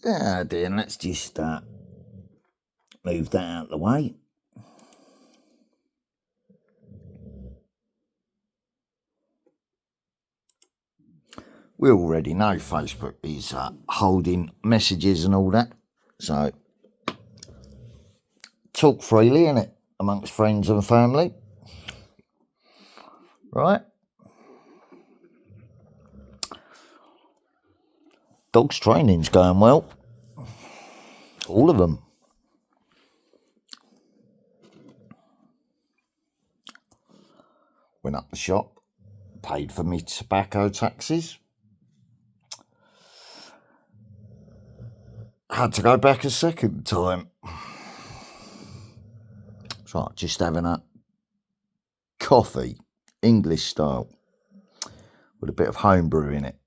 Ah, dear, let's just move that out of the way. We already know Facebook is holding messages and all that, so talk freely, innit, amongst friends and family, right? Dogs training's going well, all of them. Went up the shop, paid for me tobacco taxes. Had to go back a second time. So just having a coffee, English style, with a bit of homebrew in it.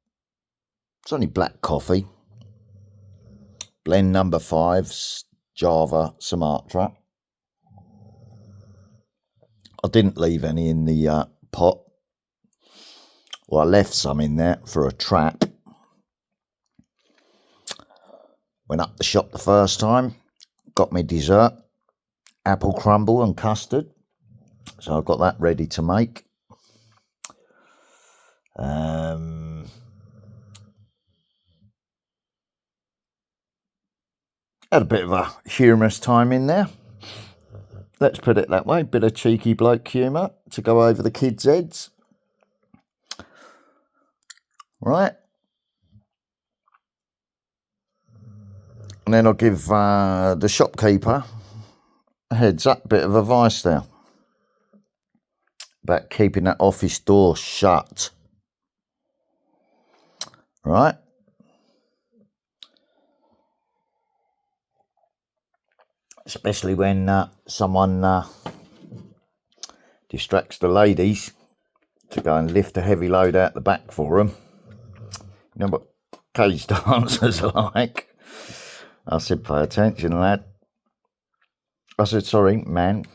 It's only black coffee. Blend number 5, Java Sumatra. I didn't leave any in the pot. Well, I left some in there for a trap. Went up the shop the first time, got me dessert, apple crumble and custard. So I've got that ready to make. Had a bit of a humorous time in there. Let's put it that way. Bit of cheeky bloke humour to go over the kids' heads. Right. And then I'll give the shopkeeper a heads up, bit of advice there about keeping that office door shut. Right. Especially when someone distracts the ladies to go and lift a heavy load out the back for them. You know what cage dancers are like. I said, pay attention, lad. I said, sorry, man.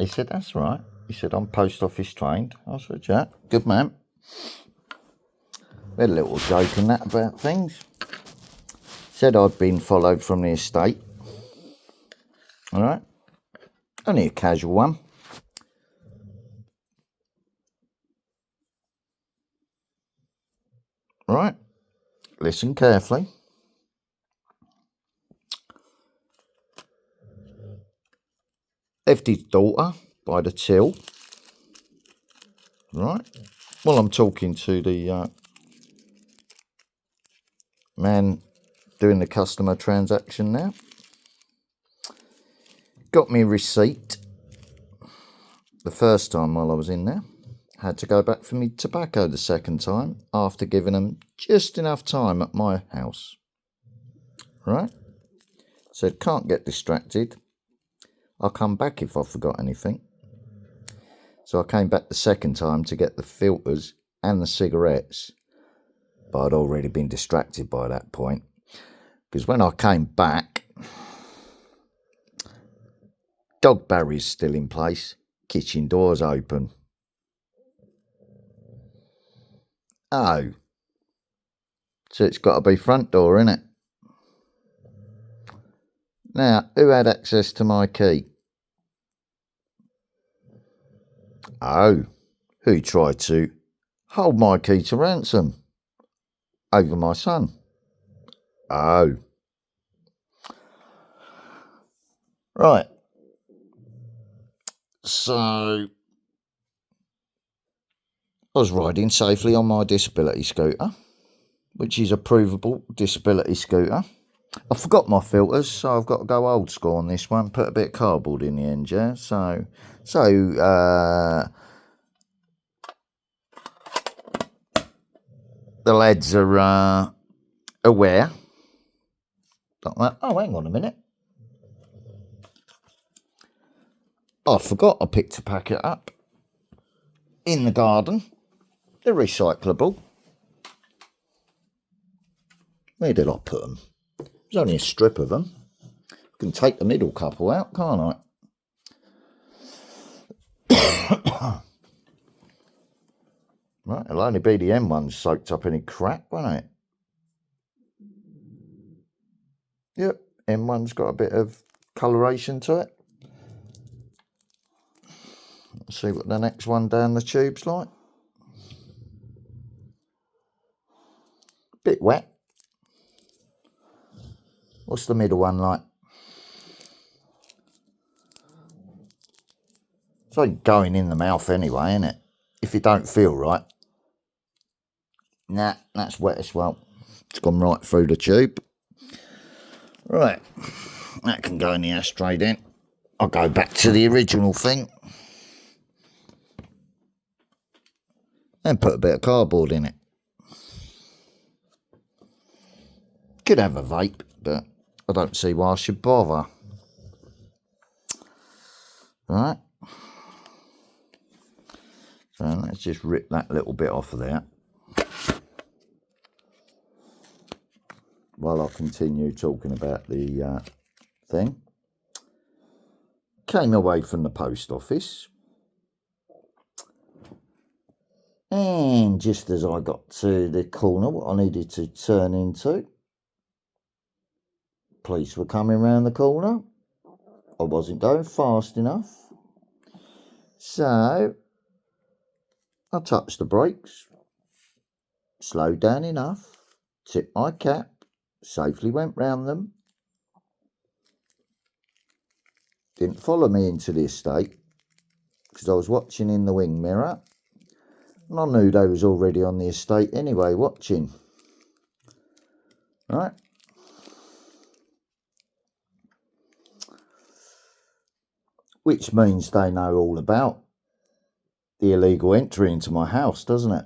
He said, that's right. He said, I'm post office trained. I said, yeah, good man. We had a little joke and that about things. Said I'd been followed from the estate. All right. Only a casual one. All right. Listen carefully. Left his daughter by the till. Right. Well, I'm talking to the man doing the customer transaction now. Got me a receipt the first time while I was in there. Had to go back for me tobacco the second time after giving them just enough time at my house. Right? Said, can't get distracted. I'll come back if I forgot anything. So I came back the second time to get the filters and the cigarettes. But I'd already been distracted by that point. Because when I came back, dog barriers still in place, kitchen doors open. Oh. So it's got to be front door, innit? Now, who had access to my key? Oh, who tried to hold my key to ransom over my son? Oh. Right. So, I was riding safely on my disability scooter, which is a provable disability scooter. I forgot my filters, so I've got to go old school on this one. Put a bit of cardboard in the end, yeah? So the lads are aware. Like that. Oh, hang on a minute. I forgot I picked a packet up in the garden. They're recyclable. Where did I put them? There's only a strip of them. I can take the middle couple out, can't I? Right, it'll only be the end one soaked up any crap, won't it? Yep, M1's got a bit of coloration to it. Let's see what the next one down the tube's like. Bit wet. What's the middle one like? It's like going in the mouth anyway, isn't it? If it don't feel right. Nah, that's wet as well. It's gone right through the tube. Right, that can go in the ashtray then. I'll go back to the original thing. And put a bit of cardboard in it. Could have a vape, but I don't see why I should bother. Right. So let's just rip that little bit off of there. While I continue talking about the thing. Came away from the post office. And just as I got to the corner, what I needed to turn into, police were coming round the corner. I wasn't going fast enough. So I touched the brakes, slowed down enough, tipped my cap, safely went round them. Didn't follow me into the estate because I was watching in the wing mirror. And I knew they was already on the estate anyway, watching. Right. Which means they know all about the illegal entry into my house, doesn't it?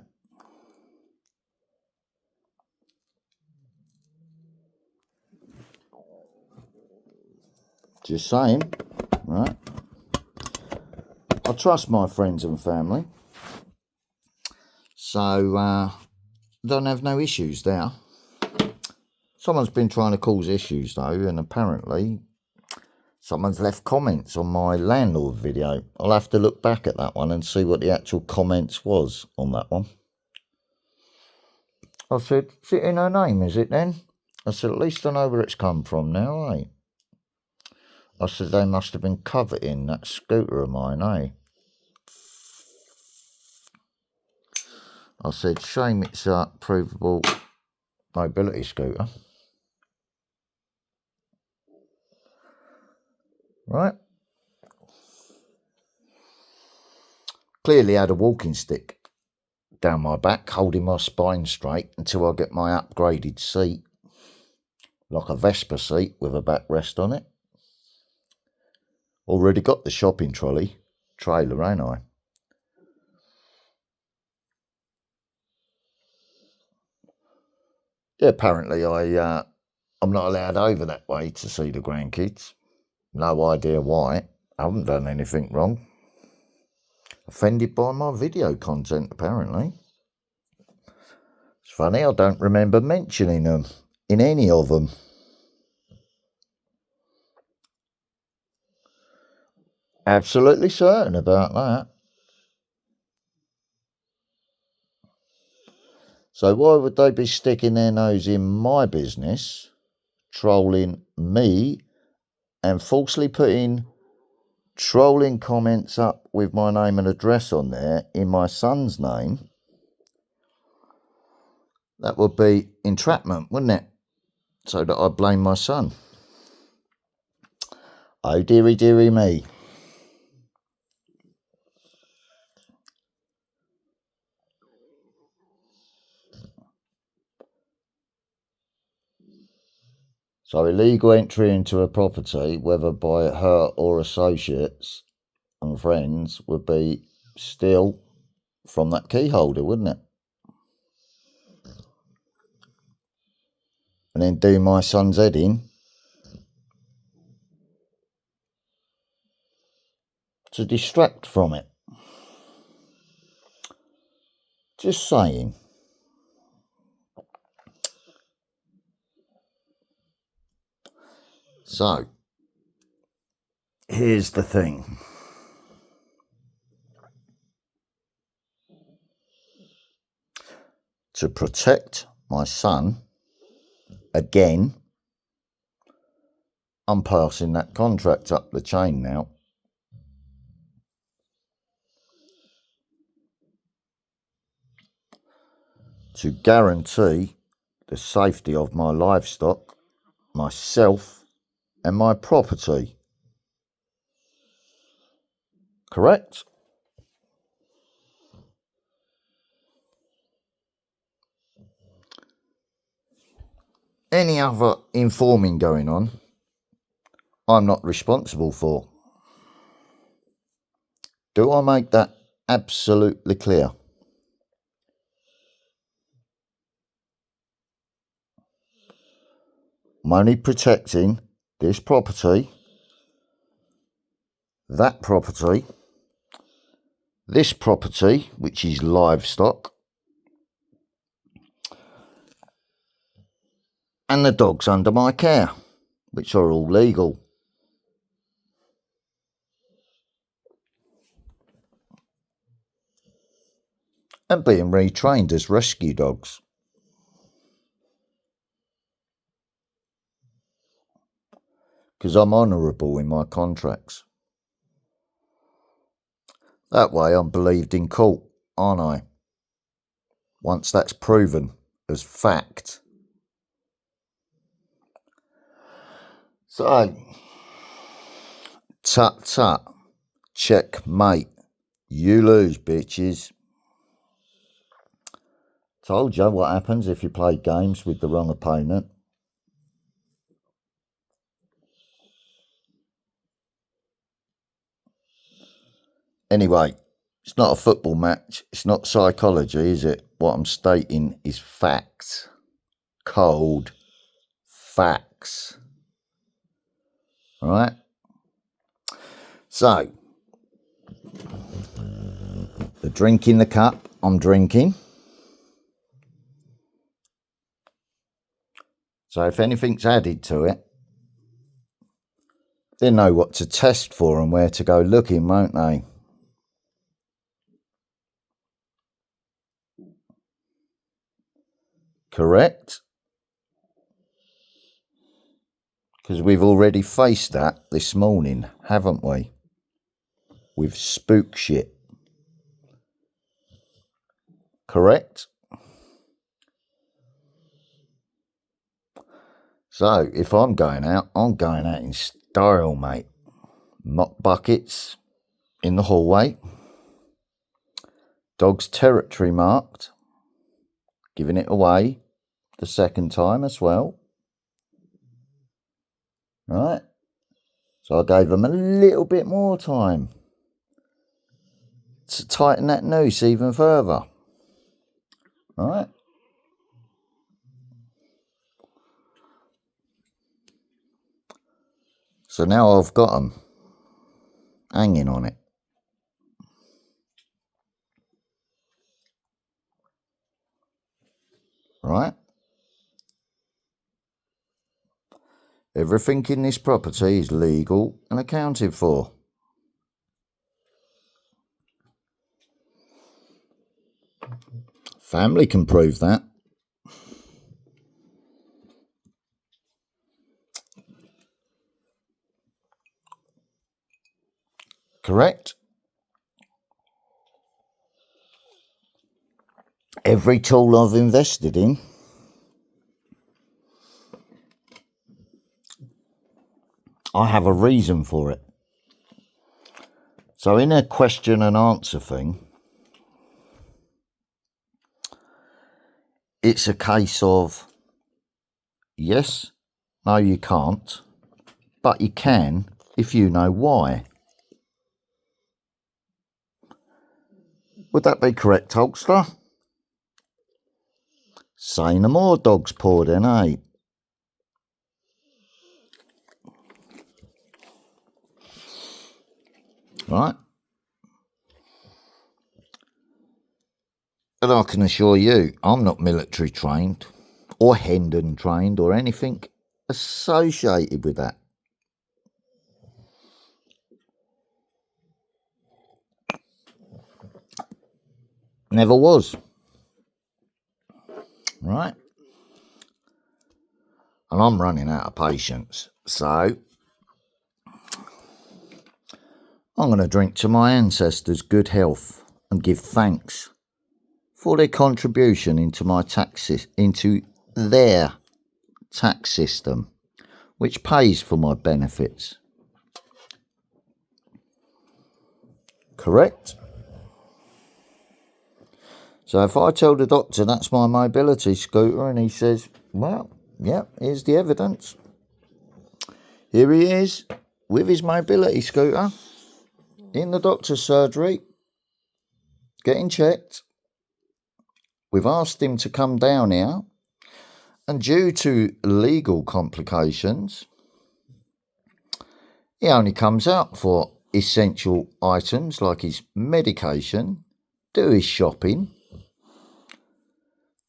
Just saying, right? I trust my friends and family. So, don't have no issues there. Someone's been trying to cause issues though, and apparently someone's left comments on my landlord video. I'll have to look back at that one and see what the actual comments was on that one. I said, is it in her name, is it then? I said, at least I know where it's come from now, eh? I said, they must have been coveting that scooter of mine, eh? I said, shame it's a provable mobility scooter. Right. Clearly had a walking stick down my back, holding my spine straight until I get my upgraded seat, like a Vespa seat with a backrest on it. Already got the shopping trolley trailer, ain't I? Yeah, apparently I'm not allowed over that way to see the grandkids. No idea why. I haven't done anything wrong. Offended by my video content, apparently. It's funny, I don't remember mentioning them in any of them. Absolutely certain about that. So why would they be sticking their nose in my business, trolling me, and falsely putting trolling comments up with my name and address on there in my son's name? That would be entrapment, wouldn't it? So that I blame my son. Oh, dearie, dearie me. So illegal entry into a property, whether by her or associates and friends, would be still from that key holder, wouldn't it? And then do my son's head in to distract from it. Just saying. So, here's the thing. To protect my son, again, I'm passing that contract up the chain now. To guarantee the safety of my livestock, myself, and my property. Correct? Any other informing going on, I'm not responsible for. Do I make that absolutely clear? I'm only protecting this property, that property, this property, which is livestock, and the dogs under my care, which are all legal. And being retrained as rescue dogs. Because I'm honourable in my contracts. That way I'm believed in court, aren't I? Once that's proven as fact. So, tut tut, checkmate. You lose, bitches. Told you what happens if you play games with the wrong opponent. Anyway, it's not a football match. It's not psychology, is it? What I'm stating is facts. Cold facts. All right? So, the drink in the cup, I'm drinking. So if anything's added to it, they know what to test for and where to go looking, won't they? Correct? Because we've already faced that this morning, haven't we? With spook shit. Correct? So, if I'm going out in style, mate. Mop buckets in the hallway. Dog's territory marked. Giving it away the second time as well. Right? So I gave them a little bit more time to tighten that noose even further. Right? So now I've got them hanging on it. Right? Everything in this property is legal and accounted for. Family can prove that. Correct? Every tool I've invested in I have a reason for it. So in a question and answer thing, it's a case of yes, no you can't, but you can if you know why. Would that be correct, Hulkster? Say no more, dog's paw then, eh? Right? And I can assure you, I'm not military trained or Hendon trained or anything associated with that. Never was. Right? And I'm running out of patience. So I'm going to drink to my ancestors' good health and give thanks for their contribution into their tax system, which pays for my benefits. Correct? So if I tell the doctor that's my mobility scooter and he says, well, yeah, here's the evidence. Here he is with his mobility scooter in the doctor's surgery, getting checked. We've asked him to come down here, and due to legal complications, he only comes out for essential items like his medication, do his shopping,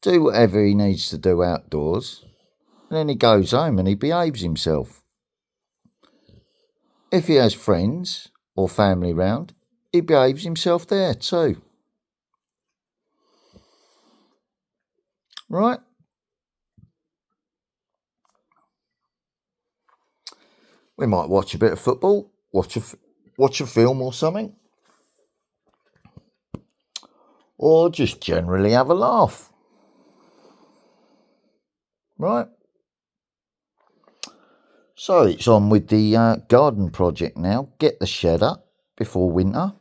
do whatever he needs to do outdoors, and then he goes home and he behaves himself. If he has friends or family round, he behaves himself there too. Right? We might watch a bit of football, watch a film or something, or just generally have a laugh. Right? So it's on with the garden project now. Get the shed up before winter.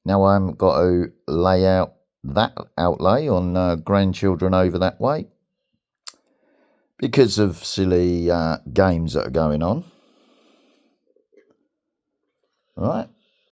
Now I haven't got to lay out that outlay on grandchildren over that way because of silly games that are going on. Right?